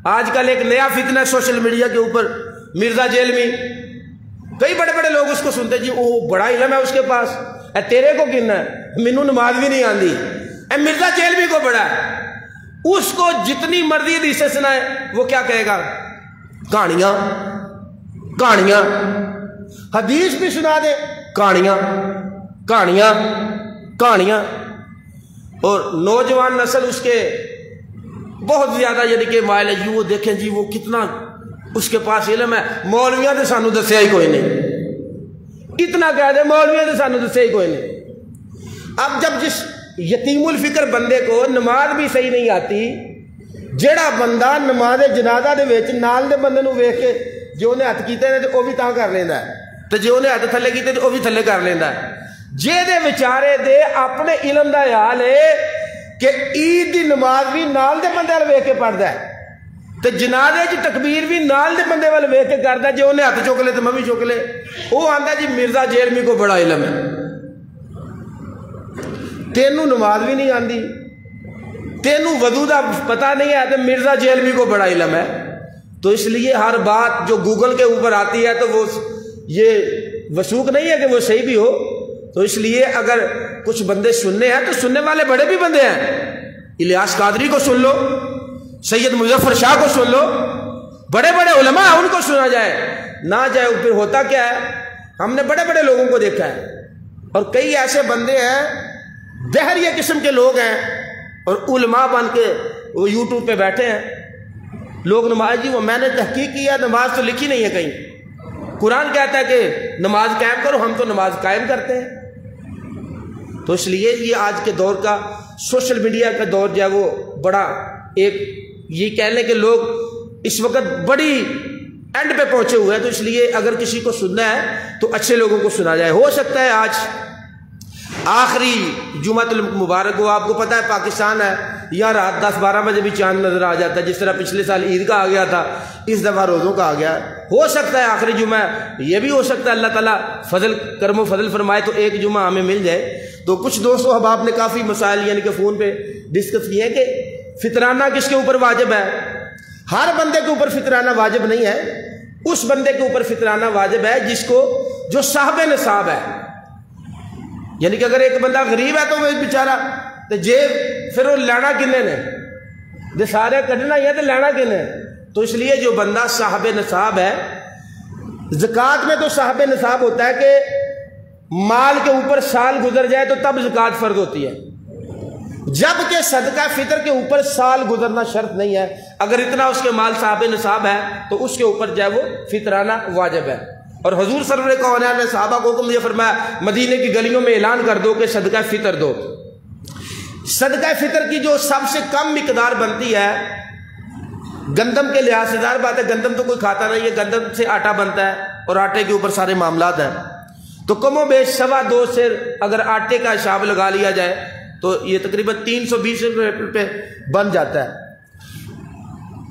آج کل ایک نیا فتنہ ہے سوشل میڈیا کے اوپر، مرزا جیلمی، کئی بڑے بڑے لوگ اس کو سنتے جی وہ بڑا علم ہے اس کے پاس، اے تیرے کو گننا ہے، مینوں نماز بھی نہیں آندی، اے مرزا جیلمی کو بڑا ہے۔ اس کو جتنی مرضی حدیثیں سنائے وہ کیا کہے گا؟ کہانیاں کہانیاں، حدیث بھی سنا دے، کہانیاں کہانیاں کہانیاں۔ اور نوجوان نسل اس کے بہت زیادہ یعنی کہ مائل ہے جی، وہ دیکھیں جی وہ کتنا اس کے پاس علم ہے، مولویاں تو سانو دسیا ہی کوئی نہیں، اتنا کہہ دے مولویاں تو سانو دسیا ہی کوئی نہیں۔ اب جب جس یتیم الفکر بندے کو نماز بھی صحیح نہیں آتی، جیڑا بندہ نماز جنازہ دے وچ نال دے بندے نو ویکھ کے جو انہیں ہاتھ کیتے نے تے او بھی تاں کر لیندا ہے، تے جو انہیں ہاتھ تھلے کیتے تے او بھی تھلے کر لیندا ہے۔ جے دے وچارے دے اپنے علم دا حال ہے کہ عید دی نماز بھی نال دے بندے ول ویکھ کے پڑھدا ہے، تے جنازے چ تکبیر بھی نال دے بندے ول ویکھ کے کردا، جے انہیں ہاتھ چک لے تے میں بھی چک لے، او آندا جی مرزا جیلمی کو بڑا علم ہے۔ تینوں نماز بھی نہیں آندی، تینوں وضو دا پتہ نہیں ہے، تے مرزا جیلمی کو بڑا علم ہے۔ تو اس لیے ہر بات جو گوگل کے اوپر آتی ہے تو وہ یہ وثوق نہیں ہے کہ وہ صحیح بھی ہو، تو اس لیے اگر کچھ بندے سننے ہیں تو سننے والے بڑے بھی بندے ہیں، الیاس قادری کو سن لو، سید مظفر شاہ کو سن لو، بڑے بڑے علماء ہیں، ان کو سنا جائے نہ جائے۔ پھر ہوتا کیا ہے، ہم نے بڑے بڑے لوگوں کو دیکھا ہے، اور کئی ایسے بندے ہیں بحریہ قسم کے لوگ ہیں اور علماء بن کے وہ یوٹیوب پہ بیٹھے ہیں، لوگ نماز جی وہ میں نے تحقیق کیا نماز تو لکھی نہیں ہے کہیں، قرآن کہتا ہے کہ نماز قائم کرو، ہم تو نماز قائم کرتے ہیں۔ تو اس لیے یہ آج کے دور کا سوشل میڈیا کا دور جو ہے وہ بڑا ایک یہ کہہ لیں کہ لوگ اس وقت بڑی اینڈ پہ پہنچے ہوئے ہیں، تو اس لیے اگر کسی کو سننا ہے تو اچھے لوگوں کو سنا جائے۔ ہو سکتا ہے آج آخری جمعۃ المبارک ہو، آپ کو پتہ ہے پاکستان ہے یہاں رات 10-12 بجے بھی چاند نظر آ جاتا ہے، جس طرح پچھلے سال عید کا آ گیا تھا اس دفعہ روزوں کا آ گیا ہے۔ ہو سکتا ہے آخری جمعہ، یہ بھی ہو سکتا ہے اللہ تعالیٰ فضل کرم و فضل فرمائے تو ایک جمعہ ہمیں مل جائے۔ تو کچھ دوستوں احباب نے کافی مسائل یعنی کہ فون پہ ڈسکس کیے ہیں کہ فطرانہ کس کے اوپر واجب ہے۔ ہر بندے کے اوپر فطرانہ واجب نہیں ہے، اس بندے کے اوپر فطرانہ واجب ہے جس کو جو صاحب نصاب ہے، یعنی کہ اگر ایک بندہ غریب ہے تو وہ بیچارہ تو جیب پھر وہ لینا کنے نے دے سارے کٹنا ہی ہے تو لینا کنے۔ تو اس لیے جو بندہ صاحب نصاب ہے، زکوٰۃ میں تو صاحب نصاب ہوتا ہے کہ مال کے اوپر سال گزر جائے تو تب زکوٰۃ فرض ہوتی ہے، جبکہ صدقہ فطر کے اوپر سال گزرنا شرط نہیں ہے۔ اگر اتنا اس کے مال صاحب نصاب ہے تو اس کے اوپر جو ہے وہ فطرانہ واجب ہے۔ اور حضور سرور کونین نے صحابہ کو حکم دیا، فرمایا مدینے کی گلیوں میں اعلان کر دو کہ صدقہ فطر دو۔ صدقہ فطر کی جو سب سے کم مقدار بنتی ہے گندم کے لحاظ سے، ظاہر بات ہے گندم تو کوئی کھاتا نہیں ہے، گندم سے آٹا بنتا ہے اور آٹے کے اوپر سارے معاملات ہیں، تو کم و بیش 2.25 سیر اگر آٹے کا حساب لگا لیا جائے تو یہ تقریباً 320 روپے بن جاتا ہے۔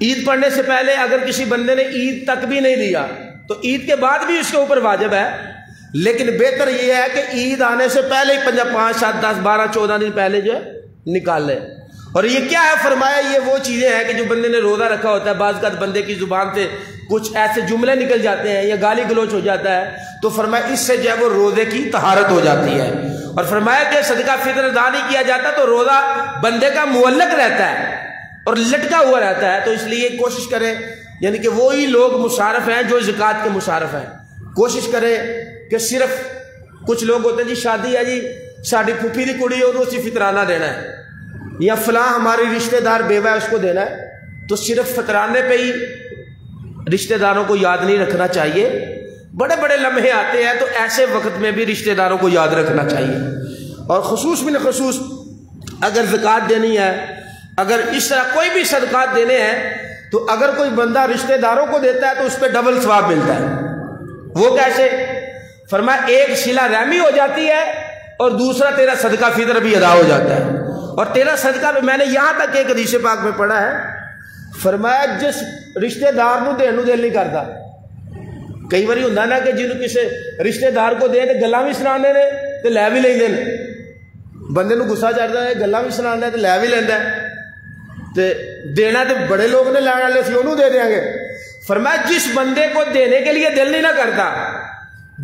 عید پڑھنے سے پہلے اگر کسی بندے نے عید تک بھی نہیں لیا تو عید کے بعد بھی اس کے اوپر واجب ہے، لیکن بہتر یہ ہے کہ عید آنے سے پہلے ہی 5 7 10 12 14 دن پہلے جو ہے نکال لے۔ اور یہ کیا ہے فرمایا، یہ وہ چیزیں ہیں کہ جو بندے نے روزہ رکھا ہوتا ہے، بعض اوقات بندے کی زبان سے کچھ ایسے جملے نکل جاتے ہیں یا گالی گلوچ ہو جاتا ہے، تو فرمایا اس سے جو ہے وہ روزے کی طہارت ہو جاتی ہے۔ اور فرمایا کہ صدقہ فطر ادا نہیں کیا جاتا تو روزہ بندے کا معلق رہتا ہے اور لٹکا ہوا رہتا ہے۔ تو اس لیے کوشش کریں، یعنی کہ وہی لوگ مشارف ہیں جو زکوٰۃ کے مشارف ہیں، کوشش کریں کہ صرف کچھ لوگ ہوتے ہیں جی شادی ہے جی ساڑی پھوپھی دی کڑی اور اسی فطرانہ دینا ہے، یا فلاں ہماری رشتہ دار بیوہ ہے اس کو دینا ہے، تو صرف فطرانے پہ ہی رشتہ داروں کو یاد نہیں رکھنا چاہیے۔ بڑے بڑے لمحے آتے ہیں تو ایسے وقت میں بھی رشتہ داروں کو یاد رکھنا چاہیے، اور خصوص من خصوص اگر زکوٰۃ دینی ہے، اگر اس طرح کوئی بھی صدقات دینے ہیں تو اگر کوئی بندہ رشتہ داروں کو دیتا ہے تو اس پہ ڈبل ثواب ملتا ہے۔ وہ کیسے؟ فرمایا ایک صلہ رحمی ہو جاتی ہے اور دوسرا تیرا صدقہ فطر بھی ادا ہو جاتا ہے۔ اور تیرا صدقہ میں نے یہاں تک ایک حدیث پاک میں پڑھا ہے، فرمایا جس رشتہ دار نو دین دل نہیں کرتا، کئی باری ہوتا نا کہ جنہوں کسی رشتہ دار کو دے تو گلاں بھی سنانے نے تو لے بھی لیندے نے، بندے نو غصہ چڑھتا ہے گلاں بھی سنانا ہے تو لے بھی لیندا ہے، تے دینا تو بڑے لوگ نے لین والے سی انہوں دے دیں گے۔ فرمایا جس بندے کو دینے کے لیے دل نہیں نہ کرتا،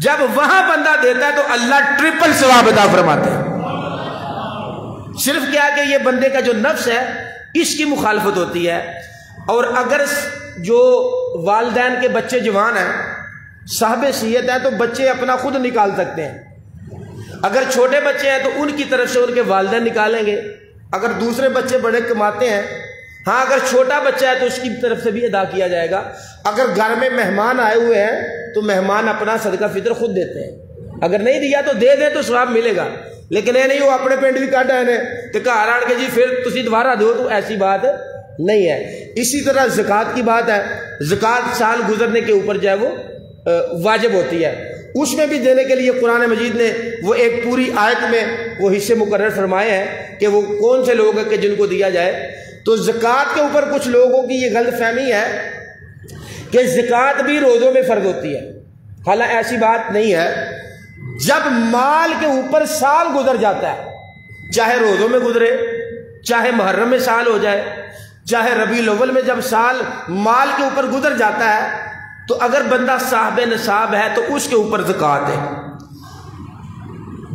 جب وہاں بندہ دیتا ہے تو اللہ ٹرپل ثواب عطا فرماتا ہے۔ صرف کیا کہ یہ بندے کا جو نفس ہے اس کی مخالفت ہوتی ہے۔ اور اگر جو والدین کے بچے جوان ہیں، صاحب صحت ہیں، تو بچے اپنا خود نکال سکتے ہیں۔ اگر چھوٹے بچے ہیں تو ان کی طرف سے ان کے والدین نکالیں گے، اگر دوسرے بچے بڑے کماتے ہیں، ہاں اگر چھوٹا بچہ ہے تو اس کی طرف سے بھی ادا کیا جائے گا۔ اگر گھر میں مہمان آئے ہوئے ہیں تو مہمان اپنا صدقہ فطر خود دیتے ہیں، اگر نہیں دیا تو دے دیں تو ثواب ملے گا، لیکن یہ نہیں وہ اپنے پنڈ بھی کٹ آئے نے تو گھر آن کے جی پھر تسی دوبارہ دو، تو ایسی بات نہیں ہے۔ اسی طرح زکوٰۃ کی بات ہے، زکوٰۃ سال گزرنے کے اوپر جو ہے وہ واجب ہوتی ہے، اس میں بھی دینے کے لیے قرآن مجید نے وہ ایک پوری آیت میں وہ حصے مقرر فرمائے ہیں کہ وہ کون سے لوگ ہیں کہ جن کو دیا جائے۔ تو زکوٰۃ کے اوپر کچھ لوگوں کی یہ غلط فہمی ہے کہ زکوٰۃ بھی روزوں میں فرض ہوتی ہے، حالانکہ ایسی بات نہیں ہے۔ جب مال کے اوپر سال گزر جاتا ہے، چاہے روزوں میں گزرے، چاہے محرم میں سال ہو جائے، چاہے ربیع الاول میں، جب سال مال کے اوپر گزر جاتا ہے تو اگر بندہ صاحب نصاب ہے تو اس کے اوپر زکوٰۃ ہے۔